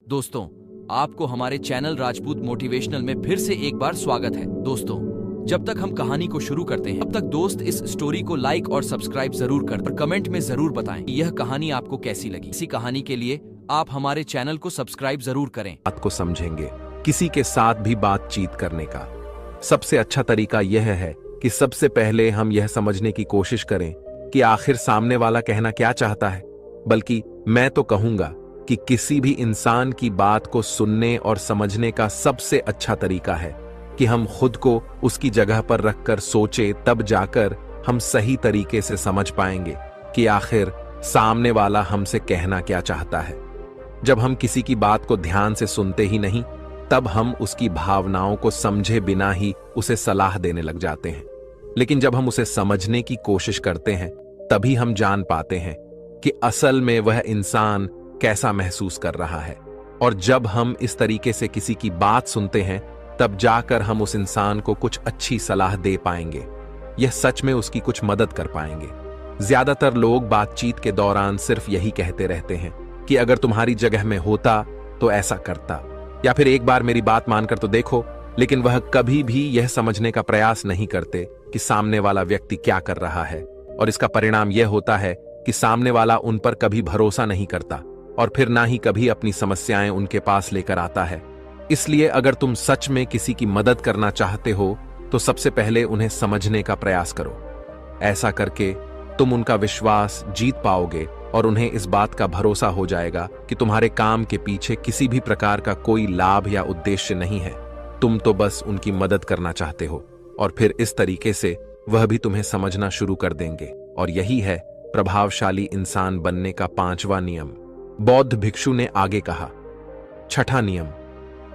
दोस्तों, आपको हमारे चैनल राजपूत मोटिवेशनल में फिर से एक बार स्वागत है। दोस्तों, जब तक हम कहानी को शुरू करते हैं, तब तक दोस्त इस स्टोरी को लाइक और सब्सक्राइब जरूर कर और कमेंट में जरूर बताएं यह कहानी आपको कैसी लगी। इसी कहानी के लिए आप हमारे चैनल को सब्सक्राइब जरूर करें। बात को समझेंगे। किसी के साथ भी बातचीत करने का सबसे अच्छा तरीका यह है कि सबसे पहले हम यह समझने की कोशिश करें कि आखिर सामने वाला कहना क्या चाहता है। बल्कि मैं तो कहूंगा कि किसी भी इंसान की बात को सुनने और समझने का सबसे अच्छा तरीका है कि हम खुद को उसकी जगह पर रखकर सोचें, तब जाकर हम सही तरीके से समझ पाएंगे कि आखिर सामने वाला हमसे कहना क्या चाहता है। जब हम किसी की बात को ध्यान से सुनते ही नहीं, तब हम उसकी भावनाओं को समझे बिना ही उसे सलाह देने लग जाते हैं। लेकिन जब हम उसे समझने की कोशिश करते हैं, तभी हम जान पाते हैं कि असल में वह इंसान कैसा महसूस कर रहा है। और जब हम इस तरीके से किसी की बात सुनते हैं, तब जाकर हम उस इंसान को कुछ अच्छी सलाह दे पाएंगे। यह सच में उसकी कुछ मदद कर पाएंगे। ज्यादातर लोग बातचीत के दौरान सिर्फ यही कहते रहते हैं कि अगर तुम्हारी जगह में होता तो ऐसा करता, या फिर एक बार मेरी बात मानकर तो देखो। लेकिन वह कभी भी यह समझने का प्रयास नहीं करते कि सामने वाला व्यक्ति क्या कर रहा है। और इसका परिणाम यह होता है कि सामने वाला उन पर कभी भरोसा नहीं करता और फिर ना ही कभी अपनी समस्याएं उनके पास लेकर आता है। इसलिए अगर तुम सच में किसी की मदद करना चाहते हो, तो सबसे पहले उन्हें समझने का प्रयास करो। ऐसा करके तुम उनका विश्वास जीत पाओगे और उन्हें इस बात का भरोसा हो जाएगा कि तुम्हारे काम के पीछे किसी भी प्रकार का कोई लाभ या उद्देश्य नहीं है। तुम तो बस उनकी मदद करना चाहते हो, और फिर इस तरीके से वह भी तुम्हें समझना शुरू कर देंगे। और यही है प्रभावशाली इंसान बनने का 5वां नियम। बौद्ध भिक्षु ने आगे कहा, 6ठा नियम,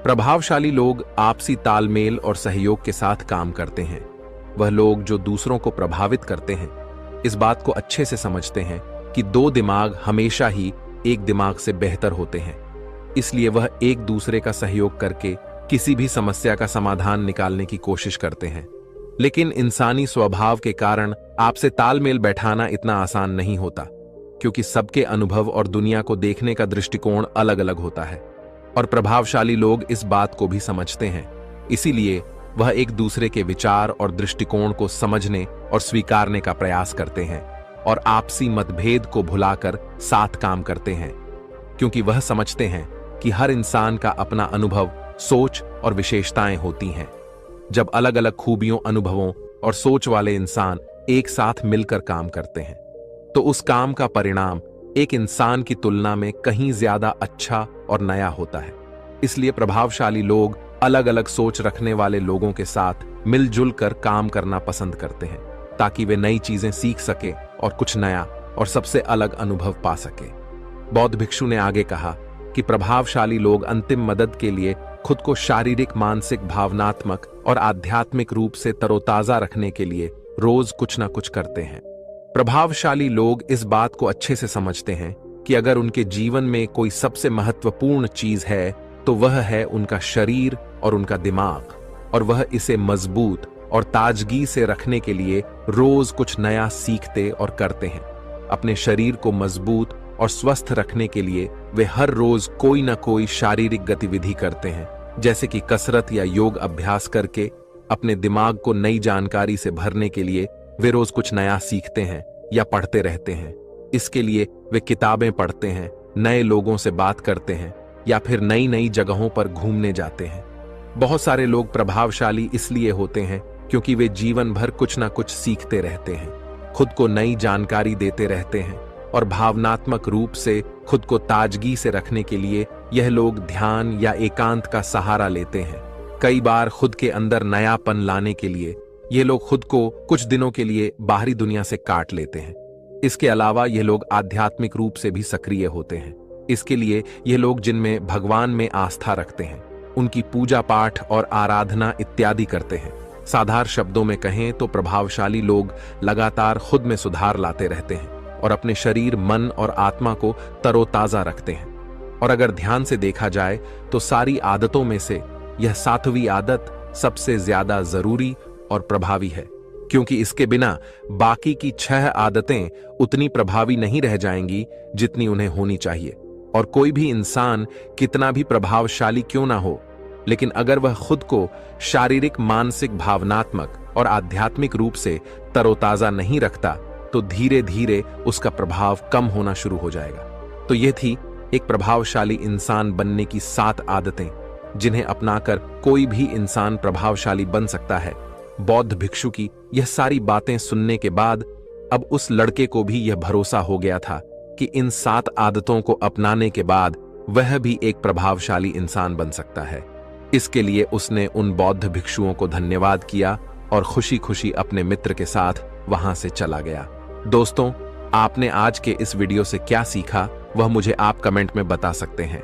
प्रभावशाली लोग आपसी तालमेल और सहयोग के साथ काम करते हैं। वह लोग जो दूसरों को प्रभावित करते हैं, इस बात को अच्छे से समझते हैं कि 2 दिमाग हमेशा ही एक दिमाग से बेहतर होते हैं। इसलिए वह एक दूसरे का सहयोग करके किसी भी समस्या का समाधान निकालने की कोशिश करते हैं। लेकिन इंसानी स्वभाव के कारण आपसे तालमेल बैठाना इतना आसान नहीं होता, क्योंकि सबके अनुभव और दुनिया को देखने का दृष्टिकोण अलग अलग होता है। और प्रभावशाली लोग इस बात को भी समझते हैं। इसीलिए वह एक दूसरे के विचार और दृष्टिकोण को समझने और स्वीकारने का प्रयास करते हैं और आपसी मतभेद को भुलाकर साथ काम करते हैं, क्योंकि वह समझते हैं कि हर इंसान का अपना अनुभव, सोच और विशेषताएं होती हैं। जब अलग अलग खूबियों, अनुभवों और सोच वाले इंसान एक साथ मिलकर काम करते हैं, तो उस काम का परिणाम एक इंसान की तुलना में कहीं ज्यादा अच्छा और नया होता है। इसलिए प्रभावशाली लोग अलग अलग सोच रखने वाले लोगों के साथ मिलजुल कर काम करना पसंद करते हैं, ताकि वे नई चीजें सीख सके और कुछ नया और सबसे अलग अनुभव पा सके। बौद्ध भिक्षु ने आगे कहा कि प्रभावशाली लोग अंतिम मदद के लिए खुद को शारीरिक, मानसिक, भावनात्मक और आध्यात्मिक रूप से तरोताजा रखने के लिए रोज कुछ ना कुछ करते हैं। प्रभावशाली लोग इस बात को अच्छे से समझते हैं कि अगर उनके जीवन में कोई सबसे महत्वपूर्ण चीज है, तो वह है उनका शरीर और उनका दिमाग। और वह इसे मजबूत और ताजगी से रखने के लिए रोज कुछ नया सीखते और करते हैं। अपने शरीर को मजबूत और स्वस्थ रखने के लिए वे हर रोज कोई ना कोई शारीरिक गतिविधि करते हैं, जैसे कि कसरत या योग अभ्यास करके। अपने दिमाग को नई जानकारी से भरने के लिए वे रोज कुछ नया सीखते हैं या पढ़ते रहते हैं। इसके लिए वे किताबें पढ़ते हैं, नए लोगों से बात करते हैं या फिर नई नई जगहों पर घूमने जाते हैं। बहुत सारे लोग प्रभावशाली इसलिए होते हैं क्योंकि वे जीवन भर कुछ ना कुछ सीखते रहते हैं, खुद को नई जानकारी देते रहते हैं। और भावनात्मक रूप से खुद को ताजगी से रखने के लिए यह लोग ध्यान या एकांत का सहारा लेते हैं। कई बार खुद के अंदर नयापन लाने के लिए ये लोग खुद को कुछ दिनों के लिए बाहरी दुनिया से काट लेते हैं। इसके अलावा ये लोग आध्यात्मिक रूप से भी सक्रिय होते हैं। इसके लिए ये लोग जिनमें भगवान में आस्था रखते हैं, उनकी पूजा पाठ और आराधना इत्यादि करते हैं। साधारण शब्दों में कहें तो प्रभावशाली लोग लगातार खुद में सुधार लाते रहते हैं और अपने शरीर, मन और आत्मा को तरोताजा रखते हैं। और अगर ध्यान से देखा जाए तो सारी आदतों में से यह 7वीं आदत सबसे ज्यादा जरूरी और प्रभावी है, क्योंकि इसके बिना बाकी की 6 आदतें उतनी प्रभावी नहीं रह जाएंगी जितनी उन्हें होनी चाहिए। और कोई भी इंसान कितना भी प्रभावशाली क्यों ना हो, लेकिन अगर वह खुद को शारीरिक, मानसिक, भावनात्मक और आध्यात्मिक रूप से तरोताजा नहीं रखता तो धीरे धीरे उसका प्रभाव कम होना शुरू हो जाएगा। तो यह थी एक प्रभावशाली इंसान बनने की 7 आदतें जिन्हें अपनाकर कोई भी इंसान प्रभावशाली बन सकता है। बौद्ध भिक्षु की यह सारी बातें सुनने के बाद अब उस लड़के को भी यह भरोसा हो गया था कि इन 7 आदतों को अपनाने के बाद वह भी एक प्रभावशाली इंसान बन सकता है। इसके लिए उसने उन बौद्ध भिक्षुओं को धन्यवाद किया और खुशी खुशी अपने मित्र के साथ वहां से चला गया। दोस्तों, आपने आज के इस वीडियो से क्या सीखा वह मुझे आप कमेंट में बता सकते हैं।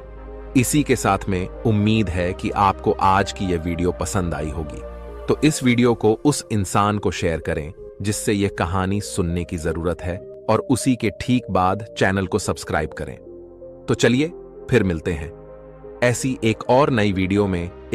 इसी के साथ में उम्मीद है कि आपको आज की यह वीडियो पसंद आई होगी। तो इस वीडियो को उस इंसान को शेयर करें जिससे यह कहानी सुनने की जरूरत है और उसी के ठीक बाद चैनल को सब्सक्राइब करें। तो चलिए फिर मिलते हैं ऐसी एक और नई वीडियो में।